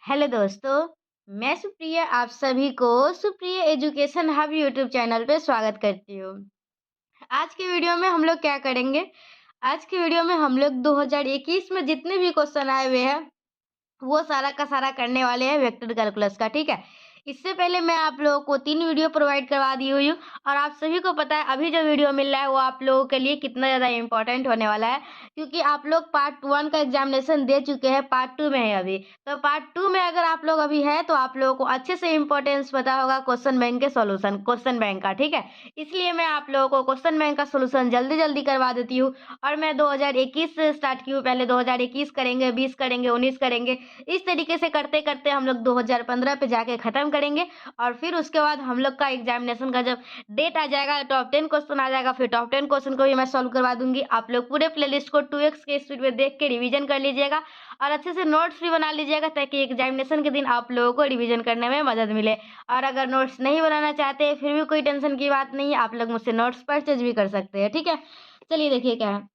Hello दोस्तों, मैं सुप्रिया आप सभी को Supriya education hub YouTube channel पे स्वागत करती हूँ। आज की वीडियो में हम लोग क्या करेंगे? आज की वीडियो में हम लोग 2021 में जितने भी क्वेश्चन आए हुए हैं वो सारा का सारा करने वाले हैं वेक्टर कैलकुलस का, ठीक है। इससे पहले मैं आप लोगों को 3 वीडियो प्रोवाइड करवा दी हुई हूँ और आप सभी को पता है अभी जो वीडियो मिल रहा है वो आप लोगों के लिए कितना ज़्यादा इम्पोर्टेंट होने वाला है, क्योंकि आप लोग पार्ट 1 का एग्जामिनेशन दे चुके हैं, पार्ट 2 में है अभी। तो पार्ट 2 में अगर आप लोग अभी है तो आप लोगों को अच्छे से इम्पोर्टेंस पता होगा क्वेश्चन बैंक के सॉल्यूशन, क्वेश्चन बैंक का, ठीक है। इसलिए मैं आप लोगों को क्वेश्चन बैंक का सोल्यूशन जल्दी जल्दी करवा देती हूँ और मैं 2021 से स्टार्ट की हूँ। पहले 2021 करेंगे, 20 करेंगे, 19 करेंगे, इस तरीके से करते करते हम लोग 2015 पे जाके खत्म करेंगे और फिर उसके बाद हम लोग का एग्जामिनेशन का जब डेट आ जाएगा, टॉप 10 क्वेश्चन आ जाएगा, फिर टॉप 10 क्वेश्चन को भी मैं सॉल्व करवा दूंगी। आप लोग पूरे प्लेलिस्ट को 2x के स्पीड में देख के रिवीजन कर लीजिएगा और अच्छे से नोट्स भी बना लीजिएगा ताकि एग्जामिनेशन के दिन आप लोगों को रिवीजन करने में मदद मिले। और अगर नोट्स नहीं बनाना चाहते फिर भी कोई टेंशन की बात नहीं है, आप लोग मुझसे नोट्स परचेज भी कर सकते हैं, ठीक है। चलिए देखिए क्या है।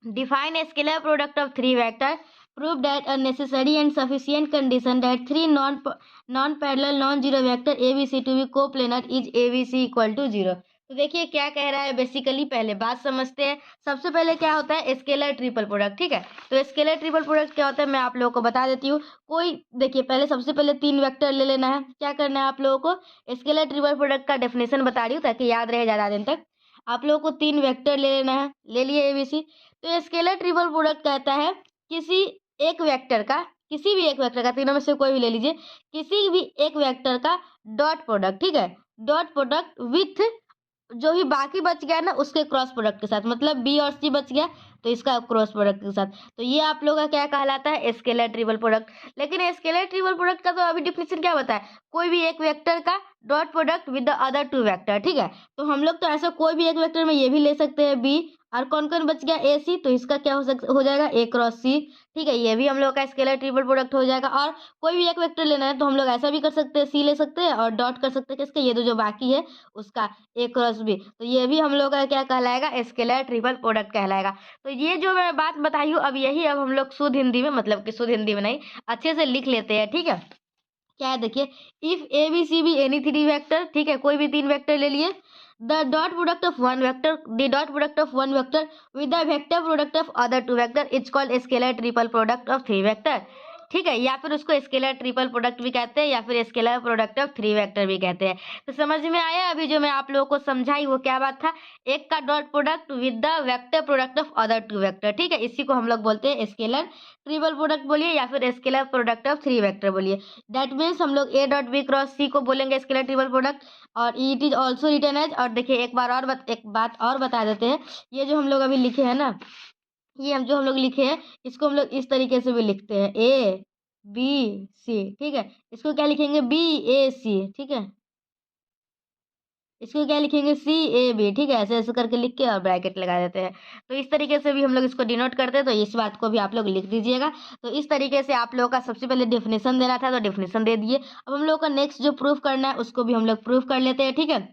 Define a scalar product of three vectors. Prove that a necessary and sufficient condition that three non-parallel non-zero vector ABC to be coplanar is ABC equal to 0. तो देखिए क्या कह रहा है। बेसिकली पहले बात समझते हैं। सबसे पहले क्या होता है स्केलर ट्रिपल प्रोडक्ट, ठीक है। तो स्केलर ट्रिपल प्रोडक्ट क्या होता है मैं आप लोगों को बता देती हूँ। कोई देखिए पहले सबसे पहले 3 वेक्टर ले लेना है। क्या करना है आप लोगों को स्केलर ट्रिपल प्रोडक्ट का डेफिनेशन बता रही हूँ ताकि याद रहे ज़्यादा दिन तक। आप लोगों को 3 वेक्टर ले लेना है। ले लिए एबीसी। तो ये स्केलर ट्रिपल प्रोडक्ट कहता है किसी एक वेक्टर का, किसी भी एक वेक्टर का, तीनों में से कोई भी ले लीजिए, किसी भी एक वेक्टर का डॉट प्रोडक्ट, ठीक है। डॉट प्रोडक्ट विथ जो भी बाकी बच गया ना उसके क्रॉस प्रोडक्ट के साथ, मतलब बी और सी बच गया तो इसका क्रॉस प्रोडक्ट के साथ। तो ये आप लोगों का क्या कहलाता है स्केलर ट्रिपल प्रोडक्ट। लेकिन स्केलर ट्रिपल प्रोडक्ट का तो अभी डिफिनेशन क्या बताया, कोई भी एक वेक्टर का dot product with the other 2 vector, ठीक है। तो हम लोग तो ऐसा कोई भी एक वेक्टर में ये भी ले सकते हैं बी, और कौन कौन बच गया ए सी, तो इसका क्या हो जाएगा ए क्रॉस सी, ठीक है। ये भी हम लोग का स्केलर ट्रिपल प्रोडक्ट हो जाएगा। और कोई भी एक वेक्टर लेना है तो हम लोग ऐसा भी कर सकते हैं, सी ले सकते हैं और डॉट कर सकते हैं किसके, ये जो बाकी है उसका ए क्रॉस बी। तो ये भी हम लोग का क्या कहलाएगा स्केलर ट्रिपल प्रोडक्ट कहलाएगा। तो ये जो मैं बात बताई हूँ अब यही अब हम लोग शुद्ध हिंदी में, मतलब कि शुद्ध हिंदी में नहीं, अच्छे से लिख लेते हैं, ठीक है। क्या है देखिए, if A B C be any 3 vector, ठीक है, कोई भी 3 वेक्टर ले लिए, the dot product of one vector, the dot product of one vector with the vector product of other 2 vector is called scalar triple product of 3 vector, ठीक है। या फिर उसको स्केलर ट्रिपल प्रोडक्ट भी कहते हैं या फिर स्केलर प्रोडक्ट ऑफ 3 वेक्टर भी कहते हैं। तो समझ में आया अभी जो मैं आप लोगों को समझाई वो क्या बात था, एक का dot product with the vector product of other 2 vector, ठीक है। इसी को हम लोग बोलते हैं स्केलर ट्रिपल प्रोडक्ट बोलिए या फिर स्केलर प्रोडक्ट ऑफ 3 वेक्टर बोलिए। दैट मीन्स हम लोग A dot B cross C को बोलेंगे स्केलर ट्रिपल प्रोडक्ट। और it is also written as, और देखिए एक बात और बता देते हैं, ये जो हम लोग अभी लिखे हैं ना, ये हम लोग लिखे हैं इसको हम लोग इस तरीके से भी लिखते हैं ए बी सी, ठीक है। इसको क्या लिखेंगे बी ए सी, ठीक है। इसको क्या लिखेंगे सी ए बी, ठीक है। ऐसे ऐसे करके लिख के और ब्रैकेट लगा देते हैं। तो इस तरीके से भी हम लोग इसको डिनोट करते हैं, तो इस बात को भी आप लोग लिख दीजिएगा। तो इस तरीके से आप लोगों का सबसे पहले डेफिनेशन देना था तो डेफिनेशन दे दिए। अब हम लोग का नेक्स्ट जो प्रूफ करना है उसको भी हम लोग प्रूफ कर लेते हैं, ठीक है।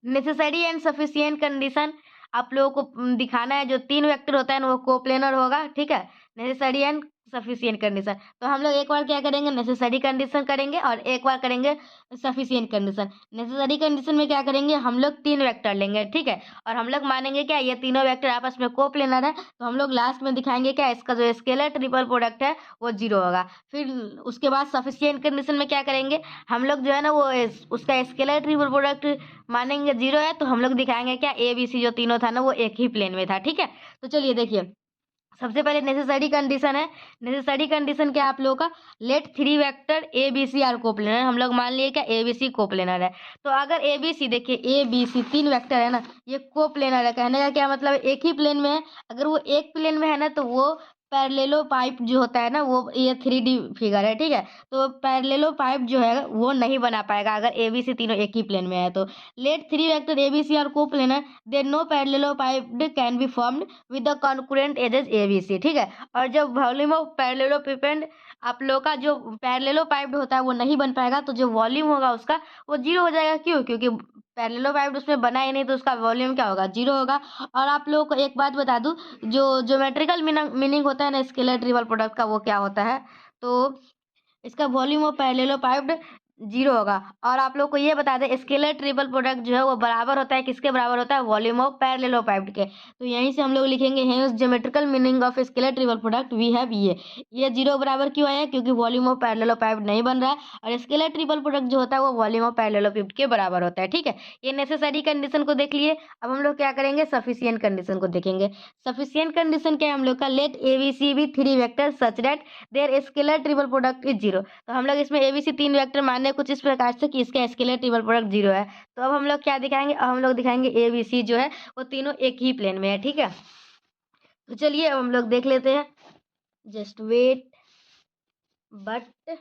नेसेसरी एंड सफिशिएंट कंडीशन आप लोगों को दिखाना है, जो 3 वेक्टर होता है ना वो कोप्लेनर होगा, ठीक है। नेसेसरी एंड सफिशिएंट कंडीशन, तो हम लोग एक बार क्या करेंगे नेसेसरी कंडीशन करेंगे और एक बार करेंगे सफिशिएंट कंडीशन। नेसेसरी कंडीशन में क्या करेंगे हम लोग 3 वेक्टर लेंगे, ठीक है। और हम लोग मानेंगे क्या ये तीनों वेक्टर आपस में कोप्लेनर है, तो हम लोग लास्ट में दिखाएंगे क्या इसका जो स्केलर ट्रिपल प्रोडक्ट है वो 0 होगा। फिर उसके बाद सफिशिएंट कंडीशन में क्या करेंगे हम लोग जो है ना वो उसका स्केलर ट्रिपल प्रोडक्ट मानेंगे 0 है, तो हम लोग दिखाएंगे क्या ए बी सी जो तीनों था ना वो एक ही प्लेन में था, ठीक है। तो चलिए देखिए, सबसे पहले नेसेसरी कंडीशन है। नेसेसरी कंडीशन क्या आप लोगों का, let 3 vector A B C are coplanar, हम लोग मान लिए क्या ए बी सी कोप्लेनर है। तो अगर ए बी सी देखिए ए बी सी 3 वेक्टर है ना ये कोप्लेनर है, कहने का क्या मतलब एक ही प्लेन में है। अगर वो एक प्लेन में है ना तो वो पैरेललो पाइप जो होता है ना वो ये 3D फिगर है, ठीक है। तो पैरेललो पाइप जो है वो नहीं बना पाएगा अगर ए बी सी तीनों एक ही प्लेन में है तो। Let 3 vector A B C are coplanar then no parallelepiped can be formed with the concurrent edges A B C, ठीक है। और जब वॉल्यूम ऑफ पैरेललोपिपेंड आप लोग का जो पैरेललोपाइप्ड होता है वो नहीं बन पाएगा, तो जो वॉल्यूम होगा उसका वो 0 हो जाएगा। क्यों? क्योंकि पैरेललोपाइप्ड उसमें बना ही नहीं तो उसका वॉल्यूम क्या होगा 0 होगा। और आप लोगों को एक बात बता दूं, जो ज्योमेट्रिकल मीनिंग होता है ना स्केलर ट्रिपल प्रोडक्ट का वो क्या होता है, तो इसका वॉल्यूम ऑफ पैरेललोपाइप्ड 0 होगा। और आप लोग को ये बता दें स्केलर ट्रिपल प्रोडक्ट जो है वो बराबर होता है किसके बराबर होता है, वॉल्यूम ऑफ पैरेललोपाइप्ड के। तो यहीं से हम लोग लिखेंगे hence geometrical meaning of scalar triple product we have ये 0 बराबर क्यों आया, क्योंकि वॉल्यूम ऑफ पैरेललोपाइप्ड नहीं बन रहा है और स्केलर ट्रिपल प्रोडक्ट जो होता है वो वॉल्यूम ऑफ पैरेललोपाइप्ड के बराबर होता है। ठीक है, ये नेसेसरी कंडीशन को देख लिए। अब हम लोग क्या करेंगे, सफिशिएंट कंडीशन को देखेंगे। सफिशिएंट कंडीशन क्या है हम लोग का, let ABC be 3 vector such that there scalar triple product is 0। तो हम लोग इसमें एबीसी 3 वेक्टर मानने कुछ इस प्रकार से कि इसका स्केलर ट्रिपल प्रोडक्ट 0 है। तो अब हम लोग क्या दिखाएंगे, अब हम लोग दिखाएंगे एबीसी जो है वो तीनों एक ही प्लेन में है। ठीक है, तो चलिए अब हम लोग देख लेते हैं। जस्ट वेट, बट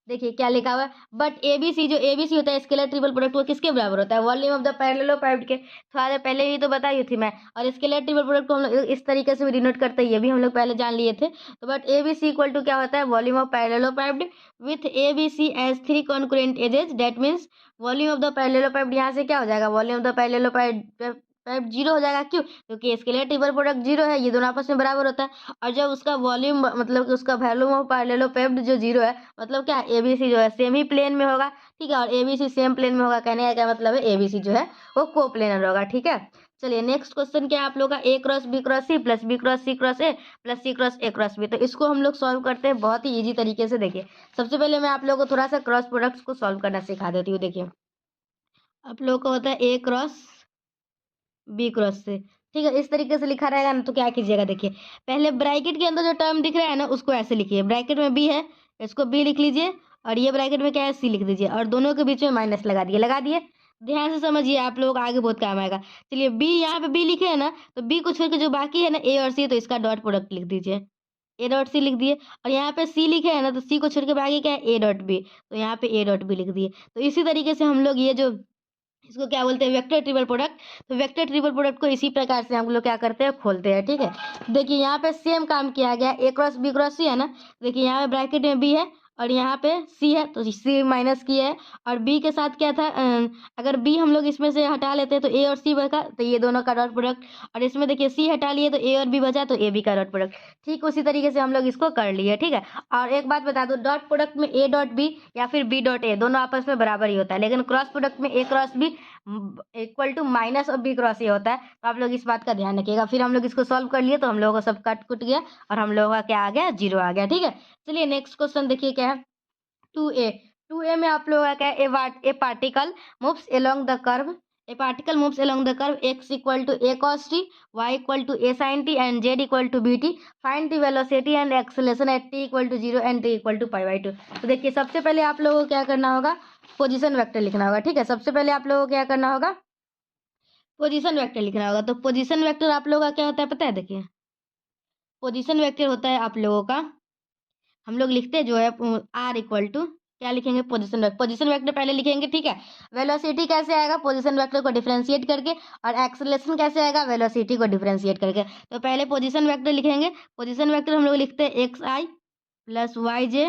देखिए क्या लिखा हुआ है, बट एबीसी जो एबीसी होता है स्केलर ट्रिपल प्रोडक्ट वो किसके बराबर होता है, वॉल्यूम ऑफ द पैरेललोपाइप्ड के। थोड़ा देर पहले ही तो बताई थी मैं। और स्केलर ट्रिपल प्रोडक्ट को हम लोग इस तरीके से भी डिनोट करते हैं, ये भी हम लोग पहले जान लिए थे। तो बट एबीसी इक्वल टू क्या होता है, volume of parallelopiped with ABC as 3 concurrent edges, that means volume of the parallelopiped यहाँ से क्या हो जाएगा, वॉल्यूम ऑफ द पैरेललोपाइप्ड 0 हो जाएगा। क्यों, क्योंकि स्केलर ट्रिपल प्रोडक्ट 0 है, ये दोनों आपस में बराबर होता है। और जब उसका वॉल्यूम मतलब कि उसका वॉल्यूम ऑफ पैरेललोपाइप्ड जो 0 है, मतलब क्या एबीसी जो है सेम ही प्लेन में होगा। ठीक है, और एबीसी सेम प्लेन में होगा, कहने का क्या मतलब है, एबीसी जो है वो कोप्लेनर होगा। ठीक है, चलिए नेक्स्ट क्वेश्चन क्या है आप लोग का, A cross B cross C plus B cross C cross A plus C cross A cross B. तो इसको हम लोग सॉल्व करते हैं बहुत ही ईजी तरीके से। देखिए सबसे पहले मैं आप लोगों को थोड़ा सा क्रॉस प्रोडक्ट्स को सॉल्व करना सिखा देती हूँ। देखिए आप लोग को होता है ए क्रॉस बी क्रॉस से। ठीक है, इस तरीके से लिखा रहेगा ना, तो क्या कीजिएगा, देखिए पहले ब्रैकेट के अंदर जो टर्म दिख रहा है ना उसको ऐसे लिखिए, ब्रैकेट में बी है इसको बी लिख लीजिए, और ये ब्रैकेट में क्या है सी लिख दीजिए, और दोनों के बीच में माइनस लगा दिए। ध्यान से समझिए, आप लोग आगे बहुत काम आएगा। चलिए बी, यहाँ पे बी लिखे है ना, तो बी को छोड़ के जो बाकी है ना ए और सी, तो इसका डॉट प्रोडक्ट लिख दीजिए, ए डॉट सी लिख दिए। और यहाँ पे सी लिखे है ना, तो सी को छोड़ के बाकी क्या है ए डॉट बी, तो यहाँ पे ए डॉट बी लिख दिए। तो इसी तरीके से हम लोग ये जो इसको क्या बोलते हैं, वेक्टर ट्रिपल प्रोडक्ट। तो वेक्टर ट्रिपल प्रोडक्ट को इसी प्रकार से हम लोग क्या करते हैं, खोलते हैं। ठीक है, देखिए यहाँ पे सेम काम किया गया, ए क्रॉस बी क्रॉस सी है ना। देखिए यहाँ पे ब्रैकेट में बी है और यहाँ पे सी है, तो सी माइनस किया है। और बी के साथ क्या था, अगर बी हम लोग इसमें से हटा लेते हैं तो ए और सी बचा, तो ये दोनों का डॉट प्रोडक्ट। और इसमें देखिए सी हटा लिए तो ए और बी बचा, तो ए बी का डॉट प्रोडक्ट। ठीक उसी तरीके से हम लोग इसको कर लिए। ठीक है, और एक बात बता दो, डॉट प्रोडक्ट में ए डॉट बी या फिर बी डॉट ए दोनों आपस में बराबर ही होता है, लेकिन क्रॉस प्रोडक्ट में A cross B equal to minus और बी क्रॉस ए होता है। तो आप लोग इस बात का ध्यान रखिएगा। फिर हम लोग इसको सॉल्व कर लिए, तो हम लोगों का सब कट कुट गया और हम लोगों का क्या आ गया, 0 आ गया। ठीक है, चलिए नेक्स्ट क्वेश्चन देखिए क्या है, 2a। 2a में आप लोगों का क्या है, a particle moves along the curve, a particle moves along the curve x equal to a cos t, y equal to a sin t and z equal to bt। Find the velocity and acceleration at t equal to 0 and t equal to π/2। तो देखिए सबसे पहले आप लोगों को क्या करना होगा, पोजीशन वेक्टर लिखना होगा। ठीक है, सबसे पहले आप लोगों को क्या करना होगा, पोजीशन वेक्टर लिखना होगा। तो पोजीशन वेक्टर आप लोगों का क्या होता है पता है, देखिए पोजीशन वेक्टर होता है आप लोगों का, हम लोग लिखते हैं जो है आर इक्वल टू क्या लिखेंगे, पोजीशन वेक्टर। पोजीशन वेक्टर पहले लिखेंगे। ठीक है, वेलोसिटी कैसे आएगा, पोजीशन वेक्टर को डिफरेंशिएट करके, और एक्सेलरेशन कैसे आएगा, वेलोसिटी को डिफरेंशिएट करके। तो पहले पोजीशन वेक्टर लिखेंगे। पोजीशन वेक्टर हम लोग लिखते हैं एक्स आई प्लस वाई जे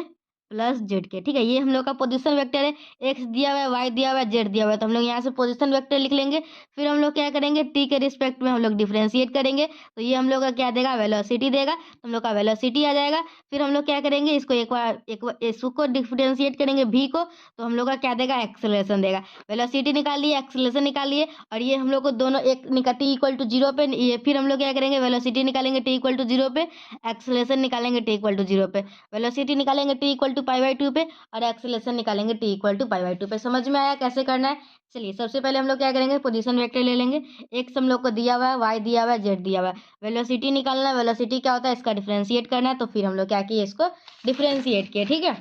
प्लस जेड के। ठीक है, ये हम लोग का पोजीशन वेक्टर है, एक्स दिया हुआ है, वाई दिया हुआ है, जेड दिया हुआ है। तो हम लोग यहाँ से पोजीशन वेक्टर लिख लेंगे। फिर हम लोग क्या करेंगे, टी के रिस्पेक्ट में हम लोग डिफरेंशिएट करेंगे, तो ये हम लोग का क्या देगा, वेलोसिटी देगा। तो हम लोग का वेलोसिटी आ जाएगा। फिर हम लोग क्या करेंगे, इसको एक बार इसको डिफरेंशिएट करेंगे भी को, तो हम लोग का क्या देगा, एक्सेलरेशन देगा। वेलोसिटी निकाल लिए, एक्सेलरेशन निकाल लिए, और ये हम लोग को दोनों एक टी इक्वल टू 0 पे, ये फिर हम लोग क्या करेंगे, वेलोसिटी निकालेंगे टी इक्वल टू 0 पे, एक्सेलरेशन निकालेंगे टी इक्वल टू 0 पे, वेलोसिटी निकालेंगे टी इक्वल टू π/2 पे, और एक्सेलरेशन निकालेंगे टी इक्वल टू π/2 पे। समझ में आया कैसे करना है। चलिए सबसे पहले हम लोग क्या करेंगे, पोजीशन वेक्टर ले लेंगे। एक्स हम लोग को दिया हुआ है, वाई दिया हुआ है, जेड दिया हुआ है। वेलोसिटी निकालना है, वेलोसिटी क्या होता है इसका डिफरेंशिएट करना है। तो फिर हम लोग क्या किए, इसको डिफरेंशिएट किए। ठीक है,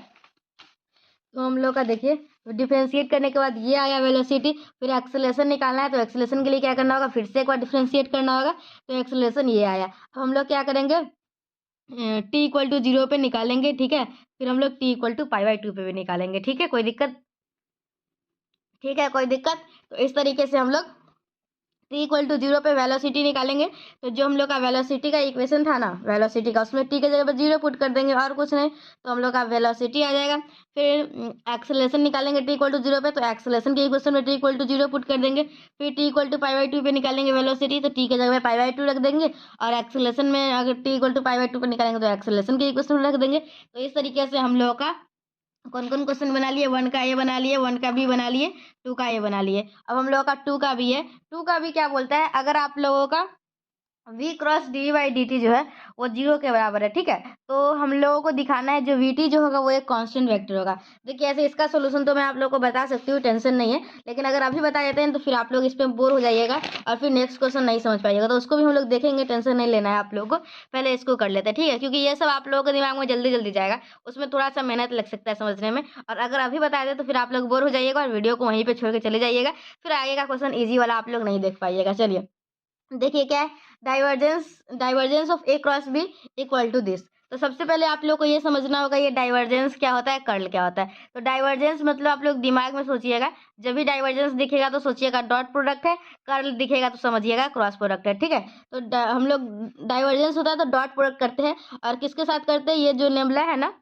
तो हम लोग का देखिए डिफरेंशिएट करने के बाद ये आया वेलोसिटी। फिर एक्सेलरेशन निकालना है, तो एक्सेलरेशन के लिए क्या करना होगा, फिर से एक बार डिफरेंशिएट करना होगा। तो एक्सेलरेशन ये आया। अब हम लोग क्या करेंगे, टी इक्वल टू 0 पे निकालेंगे। ठीक है, फिर हम लोग टी इक्वल टू π/2 पे भी निकालेंगे। ठीक है, कोई दिक्कत, ठीक है कोई दिक्कत। तो इस तरीके से हम लोग टी इक्वल टू 0 पे वेलोसिटी निकालेंगे। तो जो हम लोग का वेलोसिटी का इक्वेशन था ना, वेलोसिटी का, उसमें टी के जगह पर 0 पुट कर देंगे और कुछ नहीं, तो हम लोग का वेलोसिटी आ जाएगा। फिर एक्सेलरेशन निकालेंगे टी इक्वल टू 0 पे, तो एक्सेलरेशन के इक्वेशन में टी इक्वल टू 0 पुट कर देंगे। फिर टी इक्वल टू π/2 पे निकालेंगे वेलोसिटी, तो टी के जगह पे π/2 रख देंगे। और एक्सेलरेशन में अगर टी इक्वल टू π/2 पे निकालेंगे तो एक्सेलरेशन के इक्वेशन में रख देंगे। तो इस तरीके से हम लोग का कौन कौन क्वेश्चन बना लिए, 1 का ए बना लिए, 1 का बी बना लिए, 2 का ए बना लिए। अब हम लोगों का 2 का बी है। 2 का बी क्या बोलता है, अगर आप लोगों का v cross D by d t जो है वो 0 के बराबर है, ठीक है। तो हम लोगों को दिखाना है जो वी टी जो होगा वो एक कांस्टेंट वेक्टर होगा। देखिए ऐसे इसका सोल्यूशन तो मैं आप लोगों को बता सकती हूँ, टेंशन नहीं है, लेकिन अगर अभी बता देते हैं तो फिर आप लोग इस पर बोर हो जाइएगा और फिर नेक्स्ट क्वेश्चन नहीं समझ पाइएगा, तो उसको भी हम लोग देखेंगे, टेंशन नहीं लेना है आप लोगों को। पहले इसको कर लेते हैं, ठीक है, क्योंकि ये सब आप लोगों के दिमाग में जल्दी जल्दी जाएगा, उसमें थोड़ा सा मेहनत लग सकता है समझने में, और अगर अभी बता दें तो फिर आप लोग बोर हो जाइएगा और वीडियो को वहीं पर छोड़ के चले जाइएगा, फिर आगे का क्वेश्चन ईजी वाला आप लोग नहीं देख पाइएगा। चलिए देखिए क्या है, divergence divergence of A cross B equal to this. तो सबसे पहले आप लोग को ये समझना होगा ये डाइवर्जेंस क्या होता है, कर्ल क्या होता है। तो डाइवर्जेंस मतलब आप लोग दिमाग में सोचिएगा, जब भी डाइवर्जेंस दिखेगा तो सोचिएगा डॉट प्रोडक्ट है, कर्ल दिखेगा तो समझिएगा क्रॉस प्रोडक्ट है, ठीक है। तो हम लोग डाइवर्जेंस होता है तो डॉट प्रोडक्ट करते हैं, और किसके साथ करते हैं, ये जो नेबुला है ना,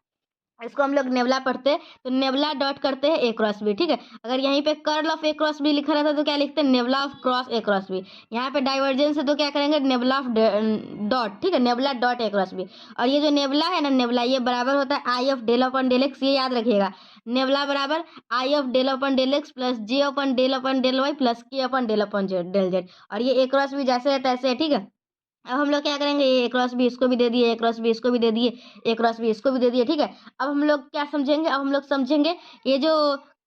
इसको हम लोग नेबुला पढ़ते हैं, तो नेबुला डॉट करते हैं ए क्रॉस बी, ठीक है। अगर यहीं पे curl of A cross B लिखा रहता है तो क्या लिखते हैं, nabla of cross A cross B. यहाँ पे डाइवर्जेंस है तो क्या करेंगे, नेबुला ऑफ डॉट, ठीक है, nabla dot A cross B. और ये जो नेबुला है ना, नेबुला ये बराबर होता है आई of del upon del x, ये याद रखिएगा। नेबुला बराबर I of del upon del x plus J upon del y plus के अपन डेल जेड। और ये ए क्रॉस बी जैसे है तैसे है, ठीक है। अब हम लोग क्या करेंगे, ये ए क्रॉस बी इसको भी दे दिए, ए क्रॉस बी इसको भी दे दिए, ए क्रॉस बी इसको भी दे दिए, ठीक है। अब हम लोग क्या समझेंगे, अब हम लोग समझेंगे ये जो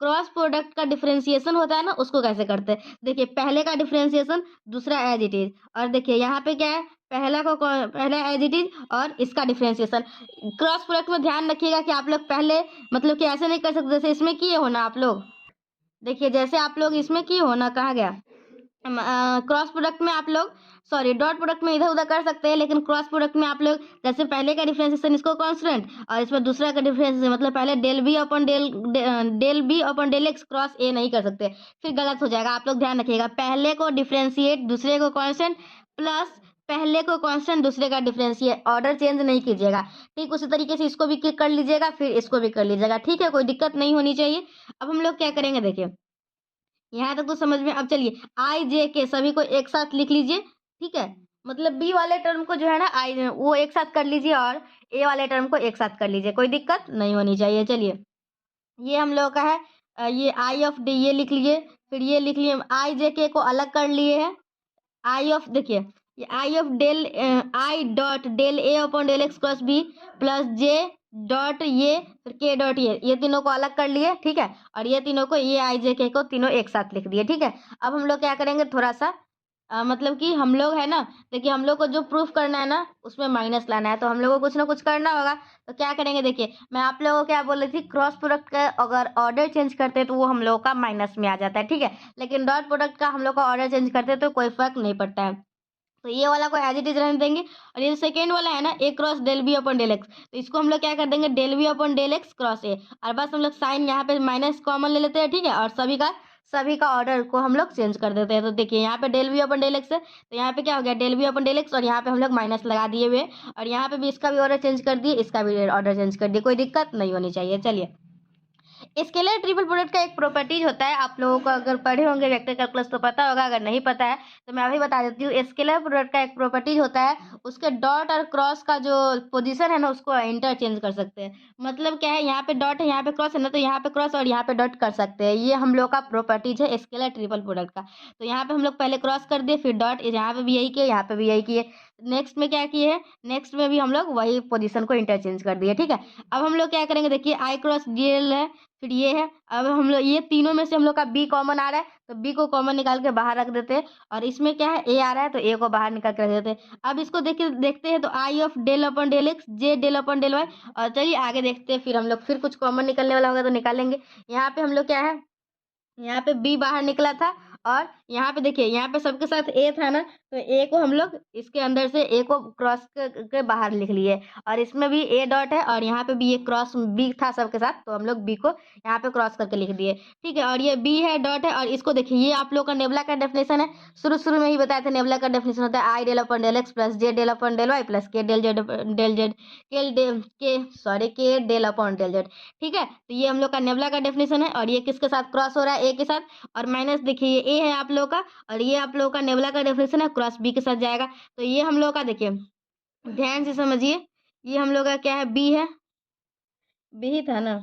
क्रॉस प्रोडक्ट का डिफरेंशिएशन होता है ना, उसको कैसे करते हैं। देखिए पहले का डिफरेंशिएशन, दूसरा एज इट इज, और देखिए यहाँ पे क्या है, पहला एज इट इज और इसका डिफरेंशिएशन। क्रॉस प्रोडक्ट में ध्यान रखिएगा कि आप लोग पहले मतलब कि ऐसे नहीं कर सकते, जैसे इसमें किए हो ना आप लोग, देखिए जैसे आप लोग इसमें किए हो ना, कहाँ गया, क्रॉस प्रोडक्ट में आप लोग, सॉरी डॉट प्रोडक्ट में इधर उधर कर सकते हैं, लेकिन क्रॉस प्रोडक्ट में आप लोग जैसे पहले का डिफरेंशिएशन इसको कांस्टेंट और इसमें दूसरा का डिफरेंशिएशन, मतलब पहले del B upon del x cross A नहीं कर सकते, फिर गलत हो जाएगा। आप लोग ध्यान रखिएगा, पहले को डिफरेंशिएट दूसरे को कांस्टेंट, प्लस पहले को कांस्टेंट दूसरे का डिफरेंशिएट, ऑर्डर चेंज नहीं कीजिएगा। ठीक उसी तरीके से इसको भी कर लीजिएगा, फिर इसको भी कर लीजिएगा, ठीक है, कोई दिक्कत नहीं होनी चाहिए। अब हम लोग क्या करेंगे, देखिए यहाँ तक तो समझ में। अब चलिए आई जे के सभी को एक साथ लिख लीजिए, ठीक है, मतलब बी वाले टर्म को जो है ना आई वो एक साथ कर लीजिए और ए वाले टर्म को एक साथ कर लीजिए, कोई दिक्कत नहीं होनी चाहिए। चलिए ये हम लोग का है, ये आई ऑफ डी ये लिख लिए, फिर ये लिख लिए, आई जे के को अलग कर लिए हैं, आई ऑफ देखिए ये I of del I dot del A upon del x cross B plus J dot ये फिर के डॉट ये तीनों को अलग कर लिए, ठीक है, और ये तीनों को ये आई जे के को तीनों एक साथ लिख दिए, ठीक है। अब हम लोग क्या करेंगे, थोड़ा सा मतलब कि हम लोग है ना, देखिए हम लोग को जो प्रूफ करना है ना उसमें माइनस लाना है, तो हम लोग को कुछ ना कुछ करना होगा। तो क्या करेंगे, देखिए मैं आप लोगों को क्या बोल रही थी, क्रॉस प्रोडक्ट का अगर ऑर्डर चेंज करते हैं तो वो हम लोगों का माइनस में आ जाता है, ठीक है, लेकिन डॉट प्रोडक्ट का हम लोग का ऑर्डर चेंज करते हैं तो कोई फर्क नहीं पड़ता है। तो ये वाला को एज इट इज रहने देंगे, और ये सेकेंड वाला है ना A cross del B upon del X, तो इसको हम लोग क्या कर देंगे, del B upon del x cross A, और बस हम लोग साइन यहाँ पे माइनस कॉमन ले लेते हैं, ठीक है, और सभी का ऑर्डर को हम लोग चेंज कर देते हैं। तो देखिए यहाँ पे del B upon del x है, तो यहाँ पे क्या हो गया, del B upon del x, और यहाँ पे हम लोग माइनस लगा दिए हुए, और यहाँ पे भी इसका भी ऑर्डर चेंज कर दिए, इसका भी ऑर्डर चेंज कर दिए, कोई दिक्कत नहीं होनी चाहिए। चलिए स्केलर ट्रिपल प्रोडक्ट का एक प्रॉपर्टीज होता है, आप लोगों को अगर पढ़े होंगे वेक्टर कैलकुलस तो पता होगा, अगर नहीं पता है तो मैं अभी बता देती हूँ। स्केलर प्रोडक्ट का एक प्रॉपर्टीज होता है, उसके डॉट और क्रॉस का जो पोजीशन है ना उसको इंटरचेंज कर सकते हैं। मतलब क्या है, यहाँ पे डॉट है यहाँ पे क्रॉस है ना, तो यहाँ पे क्रॉस और यहाँ पे डॉट कर सकते हैं, ये हम लोग का प्रॉपर्टीज है स्केलर ट्रिपल प्रोडक्ट का। तो यहाँ पे हम लोग पहले क्रॉस कर दिए, फिर डॉट, यहाँ पे भी यही किए, यहाँ पे भी यही किए, नेक्स्ट में क्या किए हैं, नेक्स्ट में भी हम लोग वही पोजीशन को इंटरचेंज कर दिए, ठीक है। अब हम लोग क्या करेंगे, देखिए आई क्रॉस डीएल है, फिर ये है, अब हम लोग ये तीनों में से हम लोग का बी कॉमन आ रहा है, तो बी को कॉमन निकाल के बाहर रख देते हैं, और इसमें क्या है ए आ रहा है तो ए को बाहर निकाल के रख देते हैं। अब इसको देखते हैं, तो i of del upon del x j del upon del y, और चलिए आगे देखते हैं, फिर हम लोग फिर कुछ कॉमन निकलने वाला होगा तो निकालेंगे। यहाँ पे हम लोग क्या है, यहाँ पे बी बाहर निकला था, और यहाँ पे देखिए यहाँ पे सबके साथ ए था ना, तो ए को हम लोग इसके अंदर से ए को क्रॉस के बाहर लिख लिए, और इसमें भी ए डॉट है, और यहाँ पे भी ये क्रॉस बी था सबके साथ, तो हम लोग बी को यहाँ पे क्रॉस करके लिख दिए, ठीक है। और ये बी है डॉट है, और इसको देखिए ये आप लोग का नेबुला का डेफिनेशन है, शुरू शुरू में ही बताया था, नेबुला का डेफिनेशन होता है आई del upon del x plus जे del upon del y plus के डेल जेड के डेल अपन डेल जेड, ठीक है। तो ये हम लोग का नेबुला का डेफिनेशन है, और ये किसके साथ क्रॉस हो रहा है, ए के साथ, और माइनस देखिए ये ए है आप लोग का, और ये आप लोग का नेबुला का डेफिनेशन है, क्रॉस बी के साथ जाएगा। तो ये हम लोग का देखिए ध्यान से समझिए, ये हम लोग का क्या है, बी है, बी ही था ना,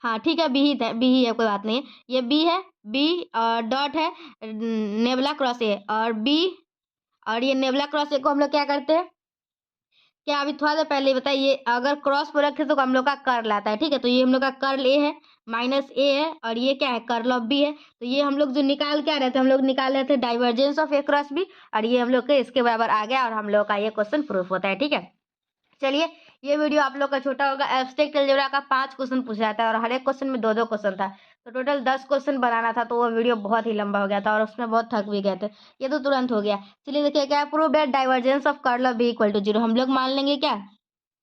हाँ ठीक है, बी ही था, बी ही है, कोई बात नहीं है। ये बी है, बी और डॉट है नेबुला क्रॉस ए, और बी और ये नेबुला क्रॉस ए को हम लोग क्या करते हैं, क्या अभी थोड़ा देर पहले ही बताइए, अगर क्रॉस प्रोडक्ट है तो हम लोग का कर्ल आता है, ठीक है। तो ये हम लोग का कर्ल ए है, माइनस ए है, और ये क्या है, कर्ल ऑफ बी है। तो ये हम लोग जो निकाल क्या रहे थे, हम लोग निकाल रहे थे divergence of A cross B, और ये हम लोग के इसके बराबर आ गया, और हम लोग का ये क्वेश्चन प्रूफ होता है, ठीक है। चलिए, ये वीडियो आप लोग का छोटा होगा। एब्स्ट्रैक्ट अलजेब्रा का 5 क्वेश्चन पूछा जाता है, और हर एक क्वेश्चन में 2-2 क्वेश्चन था, तो टोटल 10 क्वेश्चन बनाना था, तो वो वीडियो बहुत ही लंबा हो गया था, और उसमें बहुत थक भी गए थे। ये तो तुरंत हो गया। चलिए देखिए, क्या prove that divergence of curl of B equal to 0। हम लोग मान लेंगे क्या,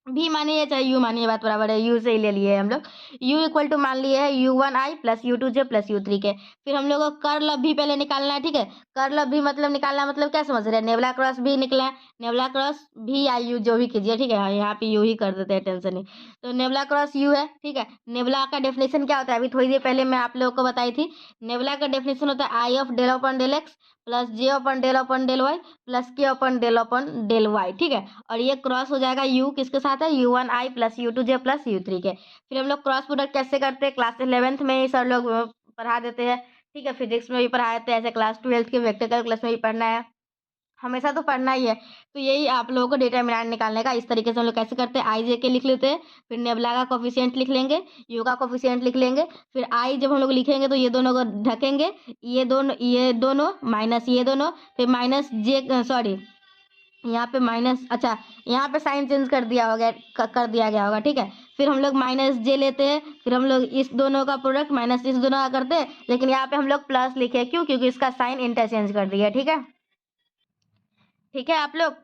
भी मानिए चाहे यू मानिए, बात बराबर है, यू से ही ले लिए हम लोग। यू इक्वल टू मान लिए है u1i plus u2j plus u3 के। फिर हम लोग को कर्ल ऑफ भी पहले निकालना है, ठीक है। कर्ल ऑफ भी मतलब निकालना मतलब क्या समझ रहे हैं, नेबुला क्रॉस भी निकला है, नेबुला क्रॉस भी या यू जो भी कीजिए, ठीक है। यहाँ पे यू ही कर देते हैं, टेंशन नहीं। तो नेबुला क्रॉस यू है, ठीक है। नेबुला का डेफिनेशन क्या होता है, अभी थोड़ी देर पहले मैं आप लोगों को बताई थी। नेबुला का डेफिनेशन होता है आई of del upon del x plus J upon del y plus के अपन डेल वाई, ठीक है। और ये क्रॉस हो जाएगा u किसके साथ है, u1i plus u2j plus u3 के। फिर हम लोग क्रॉस प्रोडक्ट कैसे करते हैं, क्लास 11th में ही सर लोग पढ़ा देते हैं, ठीक है। फिजिक्स में भी पढ़ा देते हैं, ऐसे क्लास 12th के वेक्टर कैलकुलस में भी पढ़ना है, हमेशा तो पढ़ना ही है। तो यही आप लोगों को डिटरमिनेंट निकालने का, इस तरीके से हम लोग कैसे करते हैं, आई जे के लिख लेते हैं, फिर नेबुला का कोफिशिएंट लिख लेंगे, यू का कोफिशिएंट लिख लेंगे, फिर आई जब हम लोग लिखेंगे तो ये दोनों को ढकेंगे, ये दोनों माइनस ये दोनों, फिर माइनस जे, सॉरी यहाँ पे माइनस, अच्छा यहाँ पे साइन चेंज कर दिया होगा, कर दिया गया होगा, ठीक है। फिर हम लोग माइनस जे लेते हैं, फिर हम लोग इस दोनों का प्रोडक्ट माइनस इस दोनों का करते हैं, लेकिन यहाँ पे हम लोग प्लस लिखे, क्यों, क्योंकि इसका साइन इंटरचेंज कर दिया, ठीक है। ठीक है, आप लोग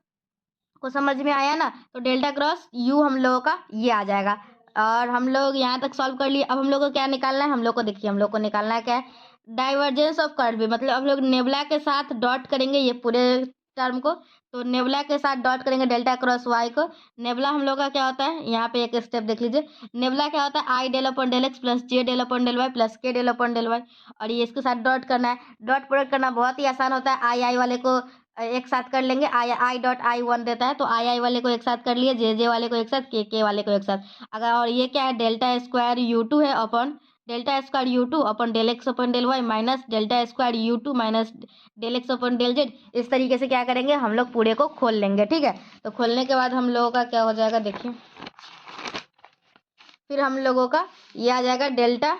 को समझ में आया ना। तो डेल्टा क्रॉस यू हम लोगों का ये आ जाएगा, और हम लोग यहाँ तक सॉल्व कर लिए। अब हम लोग को क्या निकालना है, हम लोग को देखिए, हम लोग को निकालना है क्या है, डाइवर्जेंस ऑफ कर्व भी, मतलब हम लोग नेबुला के साथ डॉट करेंगे ये पूरे टर्म को। तो नेबुला के साथ डॉट करेंगे डेल्टा क्रॉस वाई को। नेबुला हम लोग का क्या होता है, यहाँ पे एक स्टेप देख लीजिए। नेबुला क्या होता है, आई del upon del x plus जे del upon del y plus के डेल अपन डेल वाई, और ये इसके साथ डॉट करना है। डॉट प्रोडक्ट करना बहुत ही आसान होता है, आई आई वाले को एक साथ कर लेंगे, आई आई डॉट आई वन देता है, तो आई आई वाले को एक साथ कर लिए, जे वाले को एक साथ, के वाले को एक साथ। अगर और ये क्या है, डेल्टा स्क्वायर यू टू है upon delta square u two upon del x upon del y minus delta square u two minus del x upon del z. इस तरीके से क्या करेंगे, हम लोग पूरे को खोल लेंगे, ठीक है। तो खोलने के बाद हम लोगों का क्या हो जाएगा, देखिए, फिर हम लोगों का ये आ जाएगा delta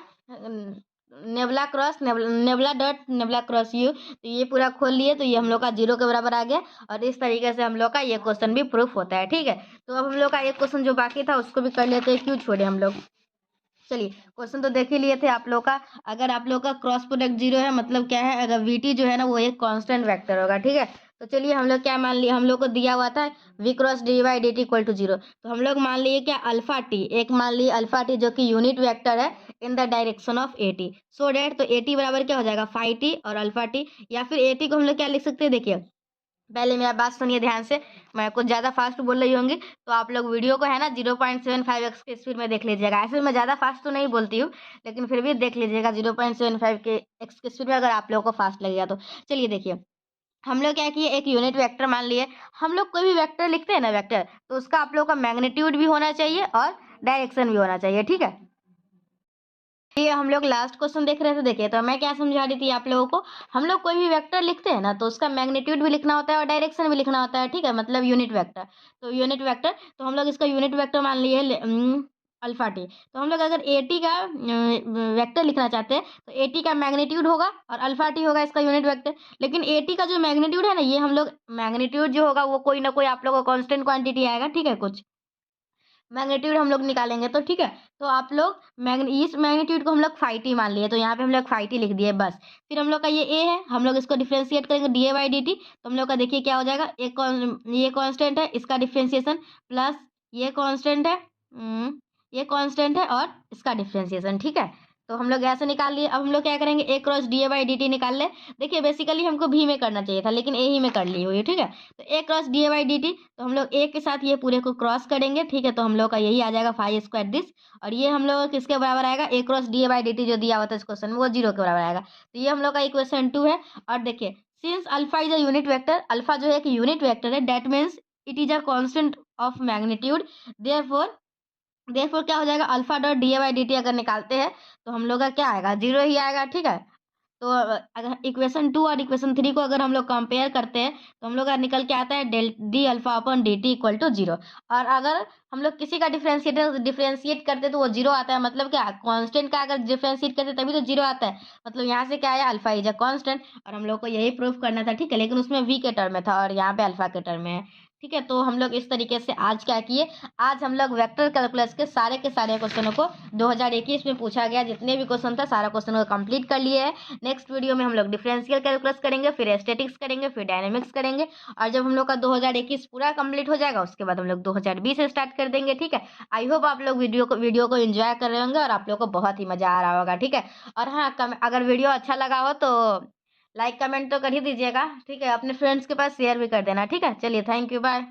nebula cross nebula dot nebula cross you. तो ये पूरा खोल लिए, तो ये हम लोग का 0 के बराबर आ गया, और इस तरीके से हम लोग का ये क्वेश्चन भी प्रूफ होता है, ठीक है। तो अब हम लोग का एक क्वेश्चन जो बाकी था उसको भी कर लेते हैं, क्यों छोड़े हम लोग। चलिए, क्वेश्चन तो देख ही लिए थे आप लोग का। अगर आप लोग का क्रॉस प्रोडक्ट 0 है, मतलब क्या है, अगर वीटी जो है ना वो एक कांस्टेंट वेक्टर होगा, ठीक है। तो चलिए, हम लोग क्या मान लिए, हम लोग को दिया हुआ था V cross D Y D T equal to 0। तो हम लोग मान लिए क्या, अल्फा टी, एक मान लिए अल्फा टी जो कि यूनिट वेक्टर है in the direction of A T, so that, तो ए टी बराबर क्या हो जाएगा, फाइव टी और अल्फा टी, या फिर ए टी को हम लोग क्या लिख सकते हैं, देखिए पहले मेरा बात सुनिए ध्यान से, मैं कुछ ज़्यादा फास्ट बोल रही होंगी, तो आप लोग वीडियो को है ना 0.75x के स्पीड में देख लीजिएगा। ऐसे मैं ज़्यादा फास्ट तो नहीं बोलती हूँ, लेकिन फिर भी देख लीजिएगा 0.75 के एक्स के स्पीड में, अगर आप लोगों को फास्ट लगेगा तो। चलिए देखिए, हम लोग क्या किए, एक यूनिट वेक्टर मान लिए। हम लोग कोई भी वेक्टर लिखते हैं ना, वेक्टर, तो उसका आप लोग का मैग्नीट्यूड भी होना चाहिए और डायरेक्शन भी होना चाहिए, ठीक है। ये हम लोग लास्ट क्वेश्चन देख रहे थे, देखिए तो मैं क्या समझा रही थी आप लोगों को, हम लोग कोई भी वेक्टर लिखते हैं ना तो उसका मैग्नीट्यूड भी लिखना होता है और डायरेक्शन भी लिखना होता है, ठीक है, मतलब यूनिट वेक्टर। तो यूनिट वेक्टर, तो हम लोग इसका यूनिट वेक्टर मान लिए अल्फा टी। तो हम लोग अगर ए टी का वेक्टर लिखना चाहते हैं तो ए टी का मैग्नीट्यूड होगा और अल्फा टी होगा इसका यूनिट वेक्टर। लेकिन ए टी का जो मैग्नीट्यूड है ना, ये हम लोग मैग्नीट्यूड जो होगा वो कोई ना कोई आप लोग को कांस्टेंट क्वांटिटी आएगा, ठीक है, कुछ मैग्नीट्यूड हम लोग निकालेंगे तो, ठीक है। तो आप लोग इस मैग्नीट्यूड को हम लोग फाइव टी मान लिए, तो यहाँ पे हम लोग फाइव टी लिख दिए बस। फिर हम लोग का ये ए है, हम लोग इसको डिफ्रेंशिएट करेंगे D a by d t, तो हम लोग का देखिए क्या हो जाएगा, ये कांस्टेंट है, इसका डिफ्रेंशिएशन प्लस ये कांस्टेंट है, ये कांस्टेंट है और इसका डिफ्रेंशिएशन, ठीक है। तो हम लोग ऐसे निकाल लिए। अब हम लोग क्या करेंगे, a cross d a by d t निकाल ले। देखिए बेसिकली हमको भी में करना चाहिए था, लेकिन ए ही में कर ली हुई है, ठीक है। तो a cross d a by d t, तो हम लोग ए के साथ ये पूरे को क्रॉस करेंगे, ठीक है। तो हम लोग का यही आ जाएगा फाइव स्क्वायर दिस, और ये हम लोग किसके बराबर आएगा, a cross d a by d t जो दिया हुआ था इस क्वेश्चन में वो 0 के बराबर आएगा। तो ये हम लोग का इक्वेशन 2 है। और देखिए, since alpha is a unit vector, alpha जो है एक यूनिट वेक्टर है, that means it is a constant of magnitude, therefore therefore क्या हो जाएगा, alpha dot D a by d T अगर निकालते हैं तो हम लोग का क्या आएगा, 0 ही आएगा, ठीक है। तो अगर इक्वेशन 2 और इक्वेशन 3 को अगर हम लोग कंपेयर करते हैं तो हम लोग का निकल के आता है del D alpha upon D T equal to 0। और अगर हम लोग किसी का डिफरेंशिएट करते हैं तो वो 0 आता है, मतलब क्या, कांस्टेंट का अगर डिफरेंशिएट करते हैं तभी तो 0 आता है। मतलब यहाँ से क्या आया, अल्फा इज अ कांस्टेंट, और हम लोग को यही प्रूफ करना था, ठीक है। लेकिन उसमें वी के टर्म में था और यहाँ पे अल्फा के टर्म में है, ठीक है। तो हम लोग इस तरीके से आज क्या किए, आज हम लोग वेक्टर कैलकुलस के सारे क्वेश्चनों को 2021 में पूछा गया जितने भी क्वेश्चन था सारा क्वेश्चन को कंप्लीट कर लिए हैं। नेक्स्ट वीडियो में हम लोग डिफरेंशियल कैलकुलस करेंगे, फिर स्टैटिक्स करेंगे, फिर डायनेमिक्स करेंगे। और जब हम लोग का 2021 पूरा कंप्लीट हो जाएगा उसके बाद हम लोग 2020 से स्टार्ट कर देंगे, ठीक है। आई होप आप लोग वीडियो को एंजॉय कर रहे होंगे और आप लोग को बहुत ही मजा आ रहा होगा, ठीक है। और हाँ, अगर वीडियो अच्छा लगा हो तो लाइक कमेंट तो कर ही दीजिएगा, ठीक है। अपने फ्रेंड्स के पास शेयर भी कर देना, ठीक है। चलिए, थैंक यू, बाय।